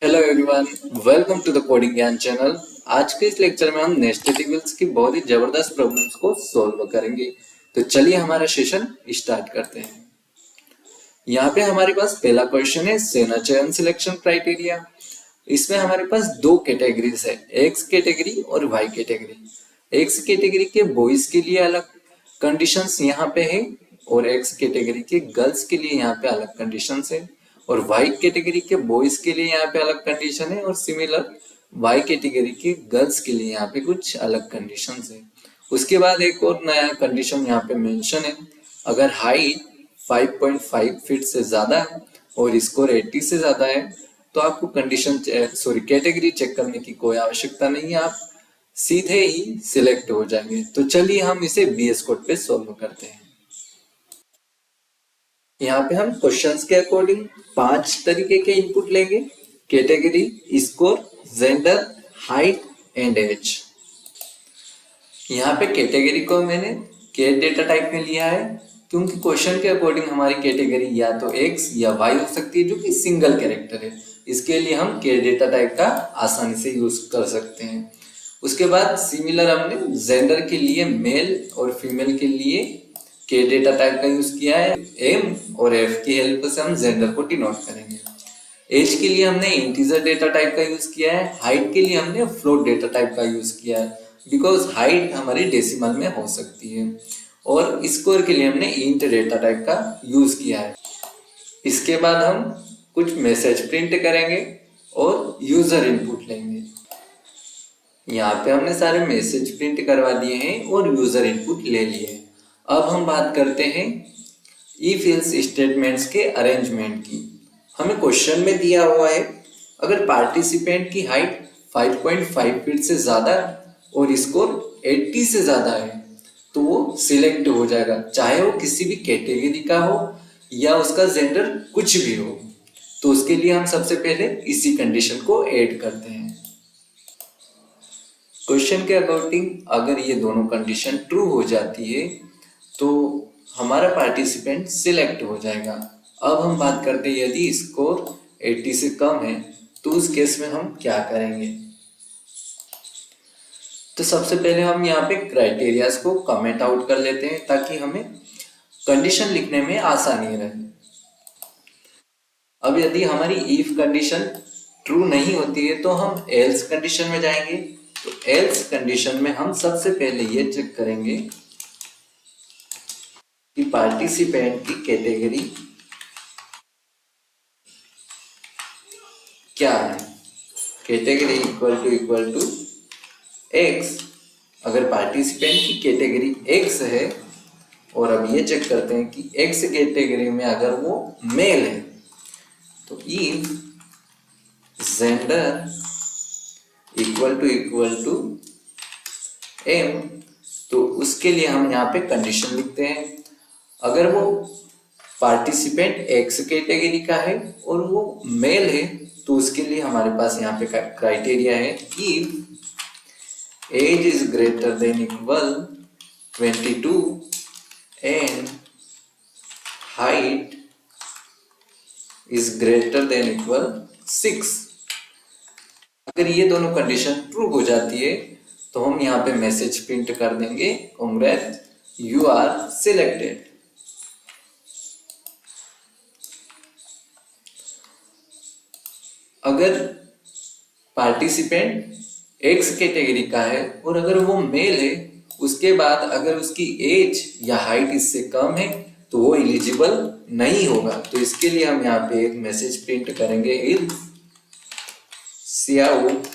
Hello everyone, welcome to the coding Gyan channel. आज के इस लेक्चर में हम नेस्टेड इक्वल्स की बहुत ही जबरदस्त प्रॉब्लम्स को सॉल्व करेंगे। तो चलिए हमारा सेशन स्टार्ट करते हैं। यहाँ पे हमारे पास पहला क्वेश्चन है सेना चयन सिलेक्शन क्राइटेरिया। इसमें हमारे पास दो कैटेगरीज है, एक्स कैटेगरी और वाई कैटेगरी। एक्स कैटेगरी के बॉयज के लिए अलग कंडीशंस यहाँ पे है और एक्स कैटेगरी के गर्ल्स के लिए यहाँ पे अलग कंडीशंस है, और वाई कैटेगरी के बॉयज के लिए यहाँ पे अलग कंडीशन है और सिमिलर वाई कैटेगरी के गर्ल्स के लिए यहाँ पे कुछ अलग कंडीशंस है। उसके बाद एक और नया कंडीशन यहाँ पे मेंशन है, अगर हाइट 5.5 फीट से ज्यादा है और स्कोर 80 से ज्यादा है तो आपको कैटेगरी चेक करने की कोई आवश्यकता नहीं है, आप सीधे ही सिलेक्ट हो जाएंगे। तो चलिए हम इसे बीएस कोड पे सॉल्व करते हैं। यहाँ पे हम क्वेश्चंस के अकॉर्डिंग 5 तरीके के इनपुट लेंगे, category, score, gender, height and age. यहाँ पे कैटेगरी को मैंने कैट डेटा टाइप में लिया है क्योंकि क्वेश्चन के अकॉर्डिंग हमारी कैटेगरी या तो एक्स या वाई हो सकती है जो कि सिंगल कैरेक्टर है। इसके लिए हम कैट डेटा टाइप का आसानी से यूज कर सकते हैं। उसके बाद सिमिलर हमने जेंडर के लिए मेल और फीमेल के लिए कैट डेटा टाइप का यूज किया है। एम और एफ की हेल्प से हम जेंडर को डिनोट करेंगे। एज के लिए हमने इंटीजर डेटा टाइप का यूज किया है। हाइट के लिए हमने फ्लोट डेटा टाइप का यूज किया है बिकॉज हाइट हमारी डेसिमल में हो सकती है। और स्कोर के लिए हमने इंट डेटा टाइप का यूज किया है। इसके बाद हम कुछ मैसेज प्रिंट करेंगे और यूजर इनपुट लेंगे। यहाँ पे हमने सारे मैसेज प्रिंट करवा दिए हैं और यूजर इनपुट ले लिए। अब हम बात करते हैं इफ एल्स स्टेटमेंट्स के अरेंजमेंट की। हमें क्वेश्चन में दिया हुआ है अगर पार्टिसिपेंट की हाइट 5.5 फीट से ज्यादा और स्कोर 80 से ज्यादा है तो वो सिलेक्ट हो जाएगा, चाहे वो किसी भी कैटेगरी का हो या उसका जेंडर कुछ भी हो। तो उसके लिए हम सबसे पहले इसी कंडीशन को ऐड करते हैं। क्वेश्चन के अकॉर्डिंग अगर ये दोनों कंडीशन ट्रू हो जाती है तो हमारा पार्टिसिपेंट सिलेक्ट हो जाएगा। अब हम बात करते हैं यदि स्कोर 80 से कम है तो उस केस में हम क्या करेंगे। तो सबसे पहले हम यहाँ पे क्राइटेरियाज को कमेंट आउट कर लेते हैं ताकि हमें कंडीशन लिखने में आसानी रहे। अब यदि हमारी इफ कंडीशन ट्रू नहीं होती है तो हम एल्स कंडीशन में जाएंगे। तो एल्स कंडीशन में हम सबसे पहले ये चेक करेंगे कि पार्टिसिपेंट की कैटेगरी क्या है। Category equal to X. अगर पार्टिसिपेंट की कैटेगरी एक्स है और अब ये चेक करते हैं कि एक्स कैटेगरी में अगर वो मेल है तो if gender equal to M, तो उसके लिए हम यहाँ पे कंडीशन लिखते हैं। अगर वो पार्टिसिपेंट एक्स कैटेगरी का है और वो मेल है तो उसके लिए हमारे पास यहाँ पे क्राइटेरिया है if age is greater than equal 22 and height is greater than equal 6। अगर ये दोनों कंडीशन ट्रू हो जाती है तो हम यहाँ पे मैसेज प्रिंट कर देंगे, कांग्रेट यू आर सिलेक्टेड। अगर पार्टिसिपेंट एक्स कैटेगरी का है और अगर वो मेल है उसके बाद अगर उसकी एज या हाइट इससे कम है तो वो एलिजिबल नहीं होगा। तो इसके लिए हम यहाँ पे एक मैसेज प्रिंट करेंगे if cout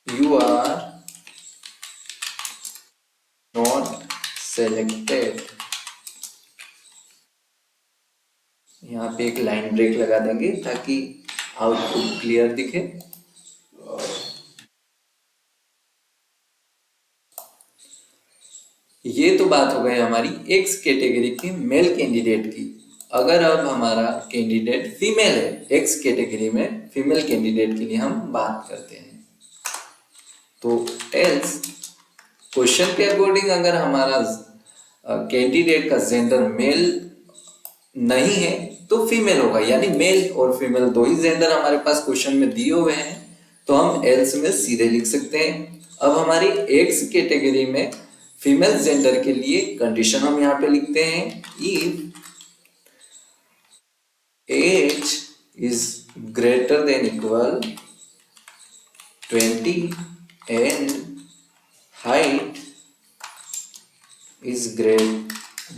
you are not selected. यहाँ पे एक लाइन ब्रेक लगा देंगे ताकि आउटपुट क्लियर दिखे। ये तो बात हो गई हमारी एक्स कैटेगरी के मेल कैंडिडेट की। अगर अब हमारा कैंडिडेट फीमेल है, एक्स कैटेगरी में फीमेल कैंडिडेट के लिए हम बात करते हैं। तो एल्स क्वेश्चन के अकॉर्डिंग अगर हमारा कैंडिडेट का जेंडर मेल नहीं है तो फीमेल होगा, यानी मेल और फीमेल दो ही जेंडर हमारे पास क्वेश्चन में दिए हुए हैं, तो हम एल्स में सीधे लिख सकते हैं। अब हमारी एक्स कैटेगरी में फीमेल जेंडर के लिए कंडीशन हम यहाँ पे लिखते हैं, if age is greater than equal 20 and height is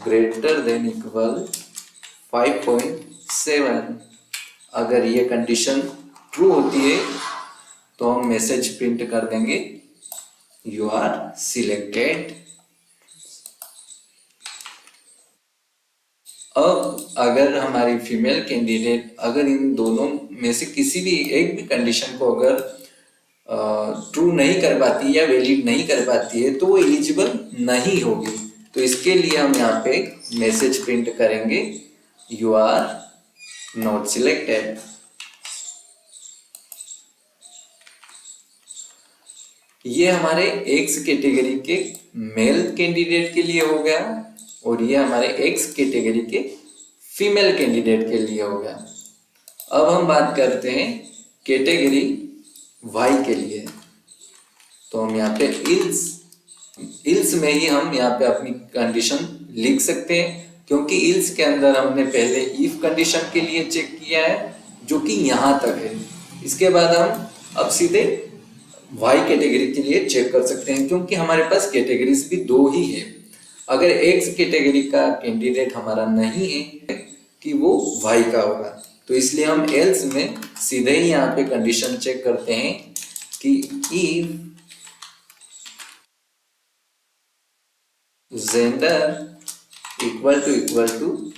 greater than equal 5.7। अगर ये कंडीशन ट्रू होती है तो हम मैसेज प्रिंट कर देंगे, यू आर सिलेक्टेड। अब अगर हमारी फीमेल कैंडिडेट अगर इन दोनों में से किसी भी एक भी कंडीशन को अगर ट्रू नहीं कर पाती या वैलिड नहीं कर पाती है तो वो एलिजिबल नहीं होगी। तो इसके लिए हम यहाँ पे मैसेज प्रिंट करेंगे, यू आर नॉट सिलेक्टेड। ये हमारे एक्स कैटेगरी के मेल कैंडिडेट के लिए हो गया और ये हमारे एक्स कैटेगरी के फीमेल कैंडिडेट के लिए हो गया। अब हम बात करते हैं कैटेगरी वाई के लिए। तो हम यहाँ पे इल्स में ही हम यहाँ पे अपनी कंडीशन लिख सकते हैं, क्योंकि इल्स के अंदर हमने पहले इफ कंडीशन के लिए चेक किया है जो कि यहाँ तक है। इसके बाद हम अब सीधे वाई कैटेगरी के लिए चेक कर सकते हैं, क्योंकि हमारे पास कैटेगरीज भी दो ही है। अगर एक्स कैटेगरी का कैंडिडेट हमारा नहीं है कि वो वाई का होगा, तो इसलिए हम एल्स में सीधे ही यहाँ पे कंडीशन चेक करते हैं कि if gender equal to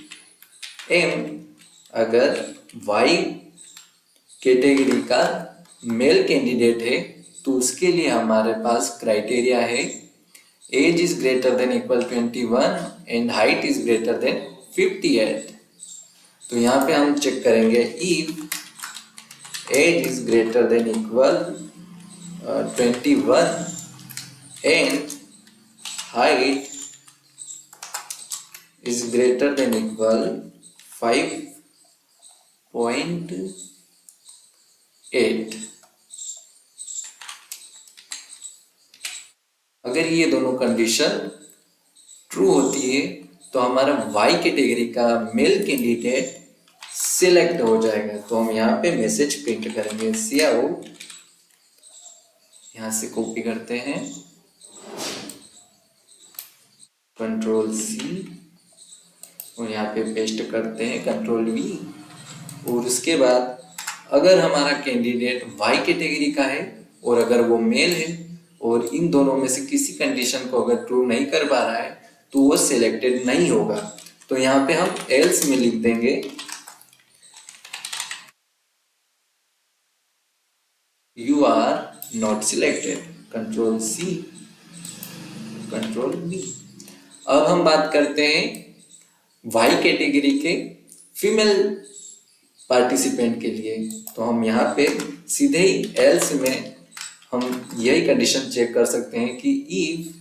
M, अगर वाई कैटेगरी का मेल कैंडिडेट है तो उसके लिए हमारे पास क्राइटेरिया है age is greater than equal 21 and height is greater than 58। तो यहाँ पे हम चेक करेंगे if age is greater than equal 21 and height is greater than equal 5.8। अगर ये दोनों कंडीशन ट्रू होती है तो हमारा वाई कैटेगरी का मेल कैंडिडेट सिलेक्ट हो जाएगा। तो हम यहाँ पे मैसेज प्रिंट करेंगे, सी आउट, यहाँ से कॉपी करते हैं, कंट्रोल सी और यहाँ पे पेस्ट करते हैं, कंट्रोल वी। और उसके बाद अगर हमारा कैंडिडेट वाई कैटेगरी का है और अगर वो मेल है और इन दोनों में से किसी कंडीशन को अगर ट्रू नहीं कर पा रहा है तो वो सिलेक्टेड नहीं होगा। तो यहाँ पे हम एल्स में लिख देंगे, you are not selected, control C, control V. अब हम बात करते हैं वाई कैटेगरी के फीमेल पार्टिसिपेंट के लिए। तो हम यहाँ पे सीधे ही एल्स में हम यही कंडीशन चेक कर सकते हैं कि if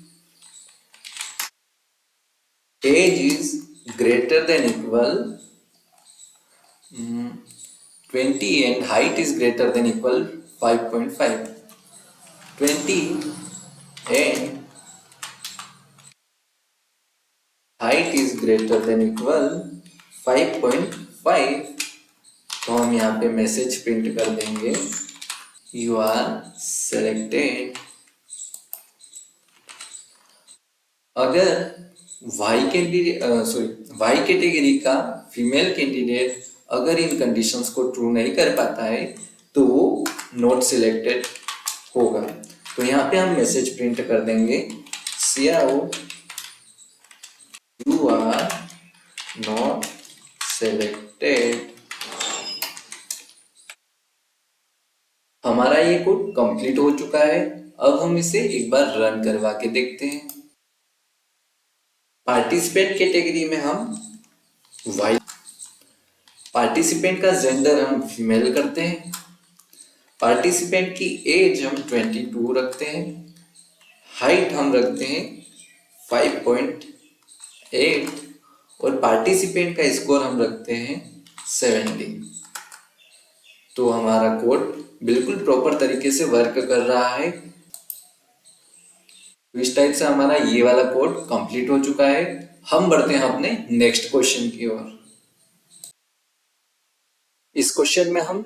age is greater than equal 20 and height is greater than equal 5.5, 20 and height is greater than equal 5.5। तो हम यहाँ पे मैसेज प्रिंट कर देंगे, यू आर सेलेक्टेड। अगर वाई कैटेगरी का फीमेल कैंडिडेट अगर इन कंडीशंस को ट्रू नहीं कर पाता है तो वो नॉट सिलेक्टेड होगा। तो यहाँ पे हम मैसेज प्रिंट कर देंगे, see out, you are not selected. हमारा ये कोड कंप्लीट हो चुका है। अब हम इसे एक बार रन करवा के देखते हैं। पार्टिसिपेंट कैटेगरी में हम वाई, पार्टिसिपेंट का जेंडर हम फीमेल करते हैं, पार्टिसिपेंट की एज हम 22 रखते हैं, हाइट हम रखते हैं 5.8 और पार्टिसिपेंट का स्कोर हम रखते हैं 70। तो हमारा कोड बिल्कुल प्रॉपर तरीके से वर्क कर रहा है। इस टाइप से हमारा ये वाला कोड कंप्लीट हो चुका है। हम बढ़ते हैं अपने नेक्स्ट क्वेश्चन की ओर। इस क्वेश्चन में हम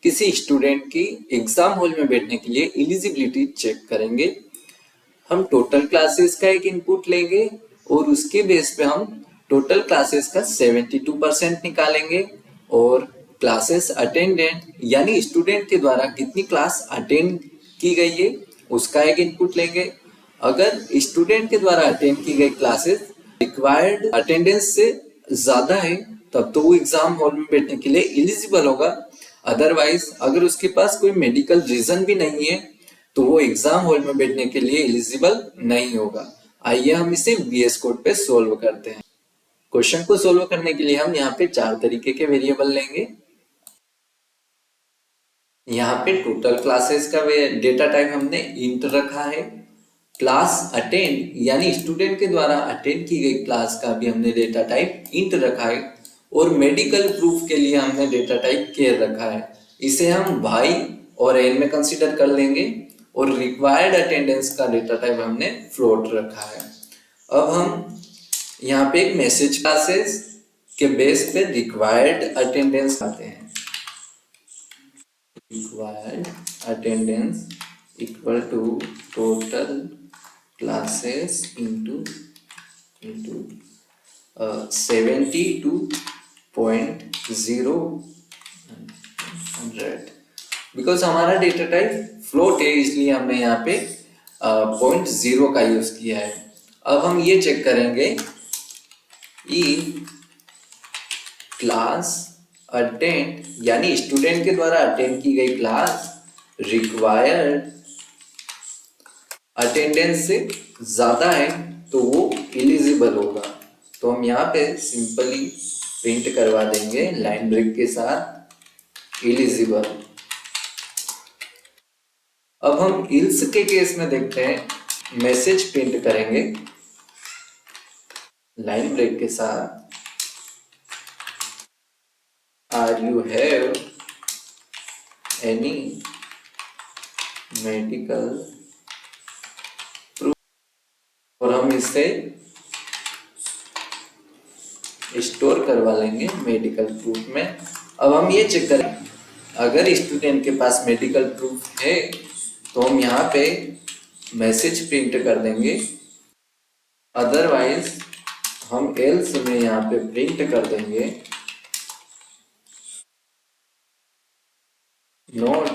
किसी स्टूडेंट की एग्जाम हॉल में बैठने के लिए एलिजिबिलिटी चेक करेंगे। हम टोटल क्लासेस का एक इनपुट लेंगे और उसके बेस पे हम टोटल क्लासेस का 72% निकालेंगे और क्लासेस अटेंडेंट यानी स्टूडेंट के द्वारा कितनी क्लास अटेंड की गई है उसका एक इनपुट लेंगे। अगर स्टूडेंट के द्वारा अटेंड की गई क्लासेस रिक्वायर्ड अटेंडेंस से ज्यादा है तब तो वो एग्जाम हॉल में बैठने के लिए एलिजिबल होगा। अदरवाइज अगर उसके पास कोई मेडिकल रीजन भी नहीं है तो वो एग्जाम हॉल में बैठने के लिए एलिजिबल नहीं होगा। आइए हम इसे बीएस कोड पे सोल्व करते हैं। क्वेश्चन को सोल्व करने के लिए हम यहाँ पे 4 तरीके के वेरिएबल लेंगे। यहाँ पे टोटल क्लासेस का डेटा टाइप हमने इंट रखा है। क्लास अटेंड यानी स्टूडेंट के द्वारा अटेंड की गई क्लास का भी हमने डेटा टाइप इंट रखा है और मेडिकल प्रूफ के लिए हमने डेटा टाइप केयर रखा है। इसे हम वाई और एन में कंसीडर कर लेंगे और रिक्वायर्ड अटेंडेंस का डेटा टाइप हमने फ्लोट रखा है। अब हम यहाँ पे एक मैसेज क्लासेस के बेस पे रिक्वायर्ड अटेंडेंस आते हैं। Required attendance equal to total classes into 72.0 because हमारा डेटा टाइप फ्लोट है इसलिए हमने यहाँ पे 0.0 का यूज किया है। अब हम ये चेक करेंगे क्लास अटेंड यानी स्टूडेंट के द्वारा अटेंड की गई क्लास रिक्वायर्ड अटेंडेंस से ज्यादा है तो वो एलिजिबल होगा। तो हम यहाँ पे सिंपली प्रिंट करवा देंगे लाइन ब्रेक के साथ एलिजिबल। अब हम इल्स के केस में देखते हैं मैसेज प्रिंट करेंगे लाइन ब्रेक के साथ are you have any medical और हम इसे स्टोर करवा लेंगे मेडिकल प्रूफ में। अब हम ये चेक करें अगर स्टूडेंट के पास मेडिकल प्रूफ है तो हम यहाँ पे मैसेज प्रिंट कर देंगे। अदरवाइज हम एल्स में यहाँ पे प्रिंट कर देंगे नॉट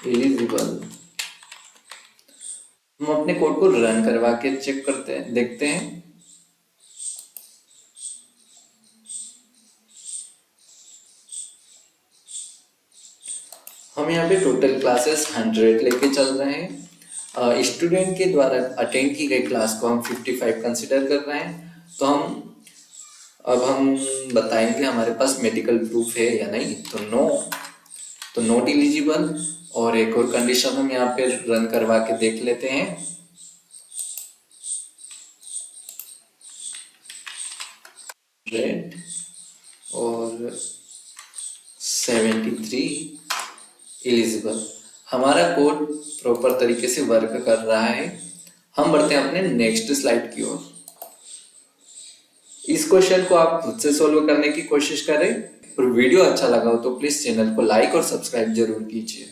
एलिजिबल। हम अपने कोड को रन करवा के चेक करते हैं, देखते हैं। हम यहाँ पे टोटल क्लासेस 100 लेके चल रहे हैं। स्टूडेंट के द्वारा अटेंड की गई क्लास को हम 55 कंसिडर कर रहे हैं। तो हम बताएंगे हमारे पास मेडिकल प्रूफ है या नहीं। तो नो, तो नॉट एलिजिबल। और एक और कंडीशन हम यहाँ पे रन करवा के देख लेते हैं। और 73 एलिजिबल। हमारा कोड प्रॉपर तरीके से वर्क कर रहा है। हम बढ़ते हैं अपने नेक्स्ट स्लाइड की ओर। इस क्वेश्चन को आप खुद से सोल्व करने की कोशिश करें और वीडियो अच्छा लगा हो तो प्लीज चैनल को लाइक और सब्सक्राइब जरूर कीजिए।